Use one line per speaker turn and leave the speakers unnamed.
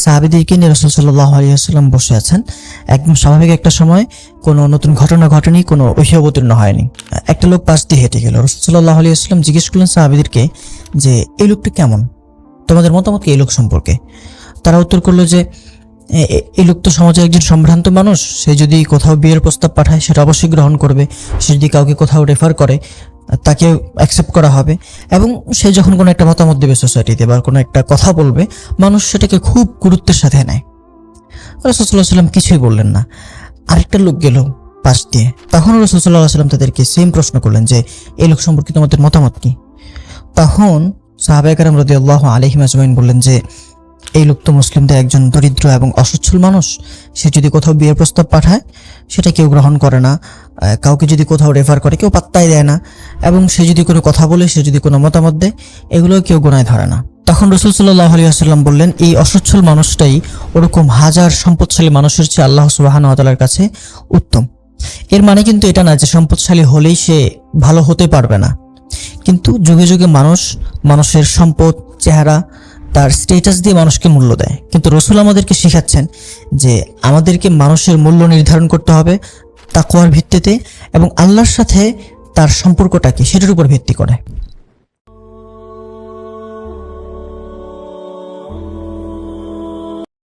সাহাবীদেরকে নিয়ে রাসূল সাল্লাল্লাহু আলাইহি ওয়াসাল্লাম বসে আছেন। একদম স্বাভাবিক একটা সময়, কোনো নতুন ঘটনা ঘটেনি, কোনো ওহী অবতীর্ণ হয়নি। একটা লোক পাশ দিয়ে হেঁটে গেল। রাসূল সাল্লাল্লাহু আলাইহি ওয়াসাল্লাম জিজ্ঞেস করলেন সাহাবীদেরকে যে এই লোকটা কেমন, তোমাদের মতামত কি এই লোক সম্পর্কে? তারা উত্তর করলো যে এই লোক তো সমাজে একজন সম্ভ্রান্ত মানুষ, সে যদি কোথাও বিয়ের প্রস্তাব পাঠায় সেটা অবশ্যই গ্রহণ করবে, সে যদি কাউকে কোথাও রেফার করে তাকে অ্যাকসেপ্ট করা হবে, এবং সে যখন কোনো একটা মতামত দেবে সোসাইটিতে বা কোনো একটা কথা বলবে, মানুষ সেটাকে খুব গুরুত্বের সাথে নেয়। রাসূল সাল্লাল্লাহু আলাইহি ওয়াসাল্লাম কিছুই বললেন না। আরেকটা লোক গেল পাশ দিয়ে, তখন রাসূল সাল্লাল্লাহু আলাইহি ওয়াসাল্লাম তাদেরকে সেম প্রশ্ন করলেন যে এই লোক সম্পর্কে তোমাদের মতামত কি? তখন সাহাবায়ে কেরাম রাদিয়াল্লাহু আলাইহিম আজমাইন বললেন যে এই লোক তো মুসলিমদের একজন দরিদ্র এবং অসচ্ছল মানুষ, সে যদি কোথাও বিয়ের প্রস্তাব পাঠায় সেটা কেউ গ্রহণ করে না, কাউকে যদি কোথাও রেফার করে কেউ পাত্তাই দেয় না, এবং সে যদি কোনো কথা বলে, সে যদি কোনো মতামত দেয়, এগুলোও কেউ গোনায় ধরে না। তখন রাসূল সাল্লাল্লাহু আলাইহি ওয়াসাল্লাম বললেন এই অসচ্ছল মানুষটাই ওরকম হাজার সম্পদশালী মানুষের চেয়ে আল্লাহ সুবহানাহু ওয়া তাআলার কাছে উত্তম। এর মানে কিন্তু এটা না যে সম্পদশালী হলেই সে ভালো হতে পারবে না, কিন্তু যুগে যুগে মানুষের সম্পদ, চেহারা, তার স্ট্যাটাস দিয়ে মানুষকে মূল্য দেয়। কিন্তু রাসূল আমাদেরকে শেখাচ্ছেন যে আমাদেরকে মানুষের মূল্য নির্ধারণ করতে হবে তাকওয়ার ভিত্তিতে, এবং আল্লাহর সাথে তার সম্পর্কটা কি সেটার উপর ভিত্তি করে।